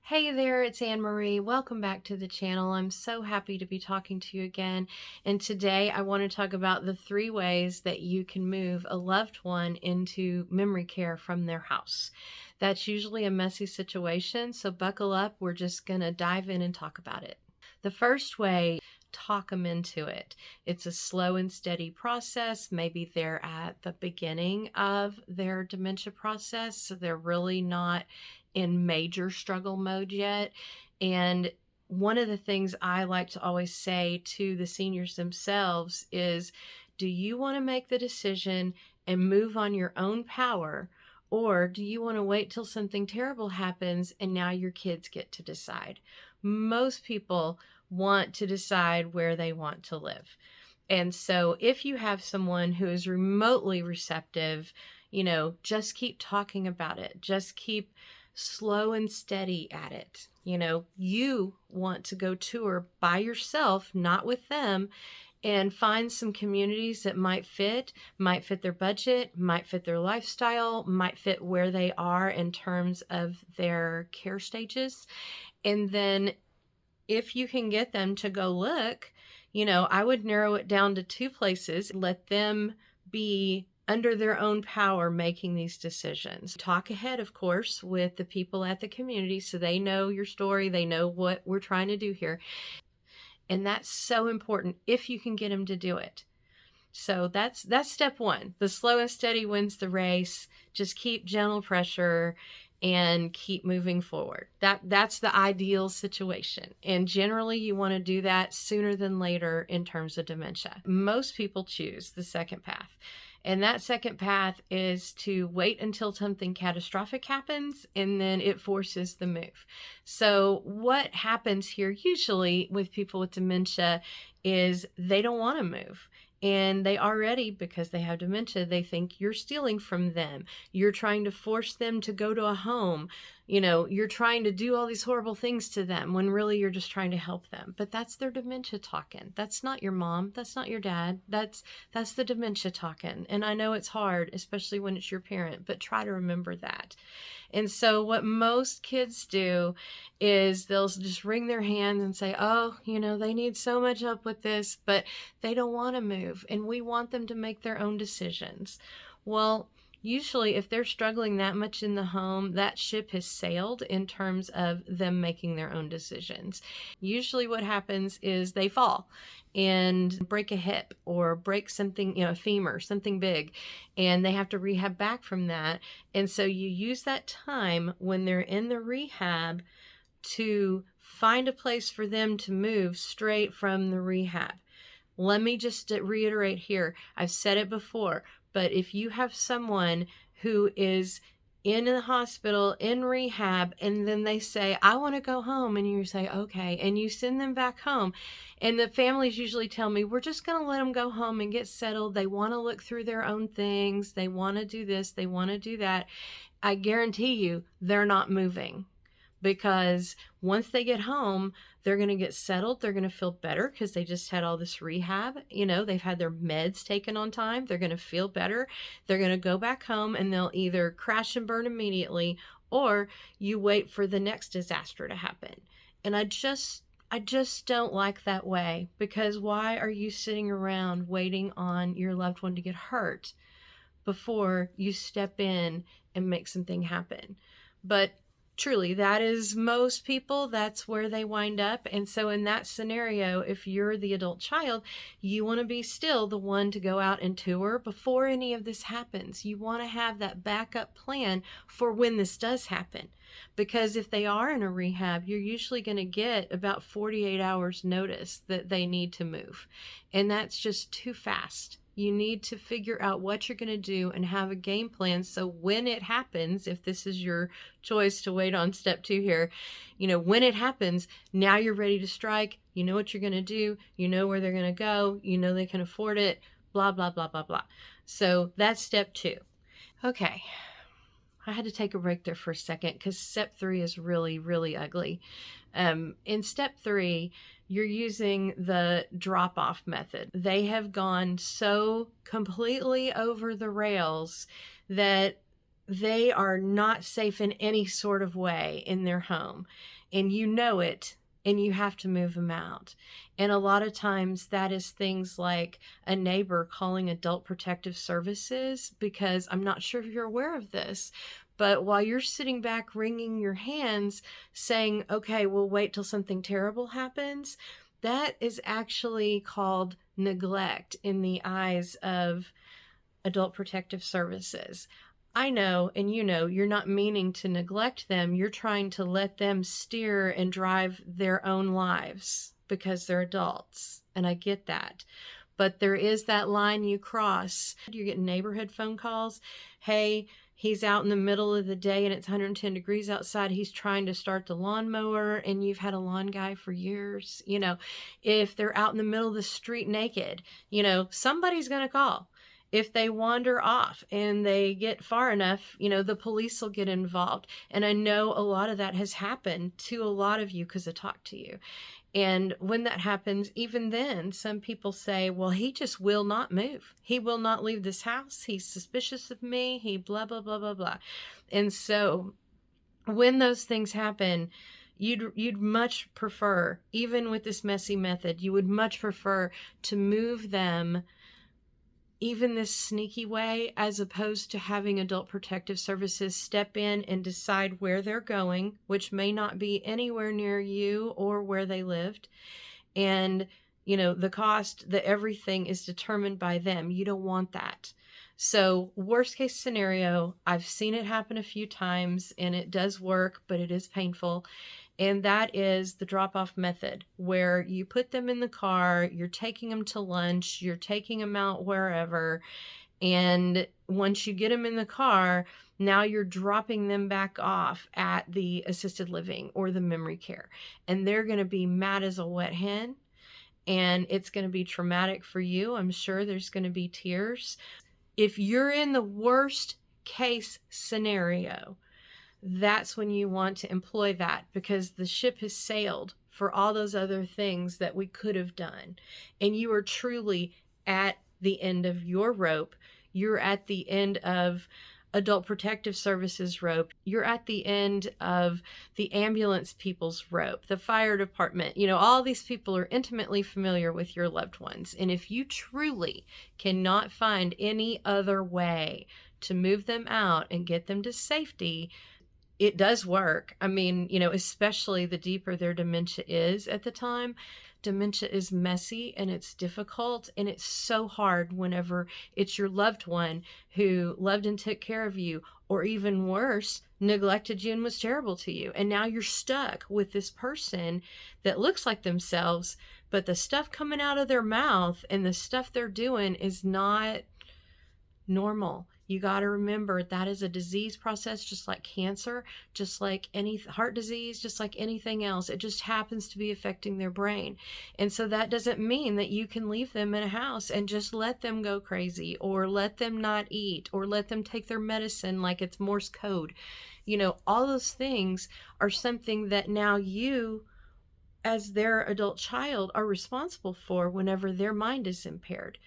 Hey there, it's Anne Marie. Welcome back to the channel. I'm so happy to be talking to you again. And today I want to talk about the 3 ways that you can move a loved one into memory care from their house. That's usually a messy situation, so buckle up. We're just going to dive in and talk about it. The first way, talk them into it. It's a slow and steady process. Maybe they're at the beginning of their dementia process, so they're really not in major struggle mode yet. And one of the things I like to always say to the seniors themselves is, do you want to make the decision and move on your own power? Or do you want to wait till something terrible happens and now your kids get to decide? Most people want to decide where they want to live. And so if you have someone who is remotely receptive, just keep talking about it. Just keep slow and steady at it. You want to go tour by yourself, not with them, and find some communities that might fit their budget, might fit their lifestyle, might fit where they are in terms of their care stages. And then if you can get them to go look, I would narrow it down to 2 places, let them be under their own power making these decisions. Talk ahead, of course, with the people at the community so they know your story, they know what we're trying to do here. And that's so important if you can get them to do it. So that's step 1. The slow and steady wins the race. Just keep gentle pressure and keep moving forward. That's the ideal situation. And generally you want to do that sooner than later in terms of dementia. Most people choose the second path. And that second path is to wait until something catastrophic happens, and then it forces the move. So what happens here usually with people with dementia is they don't want to move. And they already, because they have dementia, they think you're stealing from them. You're trying to force them to go to a home. You're trying to do all these horrible things to them when really you're just trying to help them. But that's their dementia talking. That's not your mom. That's not your dad. That's the dementia talking. And I know it's hard, especially when it's your parent, but try to remember that. And so what most kids do is they'll just wring their hands and say, oh, they need so much help with this, but they don't want to move. And we want them to make their own decisions. Well, usually if they're struggling that much in the home, that ship has sailed in terms of them making their own decisions. Usually what happens is they fall and break a hip or break something, a femur, something big, and they have to rehab back from that. And so you use that time when they're in the rehab to find a place for them to move straight from the rehab. Let me just reiterate here. I've said it before, but if you have someone who is in the hospital, in rehab, and then they say, I want to go home, and you say, okay, and you send them back home, and the families usually tell me, we're just going to let them go home and get settled. They want to look through their own things. They want to do this. They want to do that. I guarantee you they're not moving. Because once they get home, they're going to get settled. They're going to feel better because they just had all this rehab. They've had their meds taken on time. They're going to feel better. They're going to go back home and they'll either crash and burn immediately, or you wait for the next disaster to happen. And I just don't like that way, because why are you sitting around waiting on your loved one to get hurt before you step in and make something happen? But truly, that is most people, that's where they wind up. And so in that scenario, if you're the adult child, you want to be still the one to go out and tour before any of this happens. You want to have that backup plan for when this does happen. Because if they are in a rehab, you're usually going to get about 48 hours notice that they need to move. And that's just too fast. You need to figure out what you're going to do and have a game plan. So when it happens, if this is your choice to wait on step 2 here, when it happens, now you're ready to strike. You know what you're going to do. You know where they're going to go. You know they can afford it, blah, blah, blah, blah, blah. So that's step 2. Okay. I had to take a break there for a second because step 3 is really, really ugly. In step 3, you're using the drop-off method. They have gone so completely over the rails that they are not safe in any sort of way in their home, and you know it, and you have to move them out. And a lot of times that is things like a neighbor calling adult protective services, because I'm not sure if you're aware of this, but while you're sitting back wringing your hands saying, okay, we'll wait till something terrible happens, that is actually called neglect in the eyes of adult protective services. I know, and you know, you're not meaning to neglect them. You're trying to let them steer and drive their own lives because they're adults. And I get that. But there is that line you cross. You're getting neighborhood phone calls. Hey, he's out in the middle of the day and it's 110 degrees outside. He's trying to start the lawnmower, and you've had a lawn guy for years. You know, if they're out in the middle of the street naked, you know, somebody's going to call. If they wander off and they get far enough, you know, the police will get involved. And I know a lot of that has happened to a lot of you because I talked to you. And when that happens, even then, some people say, well, he just will not move. He will not leave this house. He's suspicious of me. He blah, blah, blah, blah, blah. And so when those things happen, you'd much prefer, even with this messy method, you would much prefer to move them even this sneaky way, as opposed to having adult protective services step in and decide where they're going, which may not be anywhere near you or where they lived. And, you know, the cost, the everything is determined by them. You don't want that. So worst case scenario, I've seen it happen a few times and it does work, but it is painful. And that is the drop-off method, where you put them in the car, you're taking them to lunch, you're taking them out wherever, and once you get them in the car, now you're dropping them back off at the assisted living or the memory care. And they're going to be mad as a wet hen, and it's going to be traumatic for you. I'm sure there's going to be tears. If you're in the worst case scenario, that's when you want to employ that, because the ship has sailed for all those other things that we could have done. And you are truly at the end of your rope. You're at the end of adult protective services rope. You're at the end of the ambulance people's rope, the fire department. You know, all these people are intimately familiar with your loved ones. And if you truly cannot find any other way to move them out and get them to safety, it does work. I mean, you know, especially the deeper their dementia is at the time. Dementia is messy and it's difficult, and it's so hard whenever it's your loved one who loved and took care of you, or even worse, neglected you and was terrible to you. And now you're stuck with this person that looks like themselves, but the stuff coming out of their mouth and the stuff they're doing is not normal. You got to remember that is a disease process, just like cancer, just like any heart disease, just like anything else. It just happens to be affecting their brain. And so that doesn't mean that you can leave them in a house and just let them go crazy, or let them not eat, or let them take their medicine like it's Morse code. You know, all those things are something that now you, as their adult child, are responsible for whenever their mind is impaired.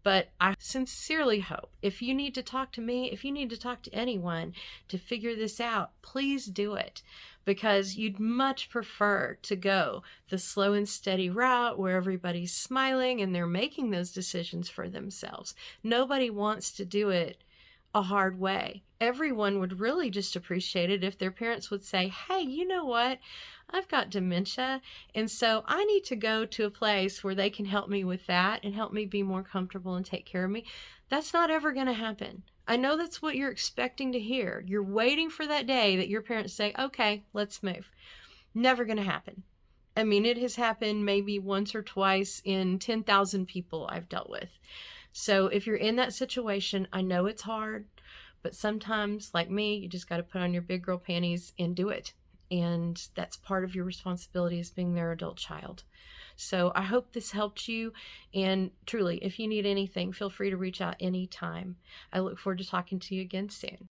But I sincerely hope, if you need to talk to me, if you need to talk to anyone to figure this out, please do it, because you'd much prefer to go the slow and steady route where everybody's smiling and they're making those decisions for themselves. Nobody wants to do it a hard way. Everyone would really just appreciate it if their parents would say, hey, you know what? I've got dementia, and so I need to go to a place where they can help me with that and help me be more comfortable and take care of me. That's not ever going to happen. I know that's what you're expecting to hear. You're waiting for that day that your parents say, okay, let's move. Never going to happen. I mean, it has happened maybe once or twice in 10,000 people I've dealt with. So if you're in that situation, I know it's hard, but sometimes, like me, you just got to put on your big girl panties and do it. And that's part of your responsibility as being their adult child. So I hope this helped you. And truly, if you need anything, feel free to reach out anytime. I look forward to talking to you again soon.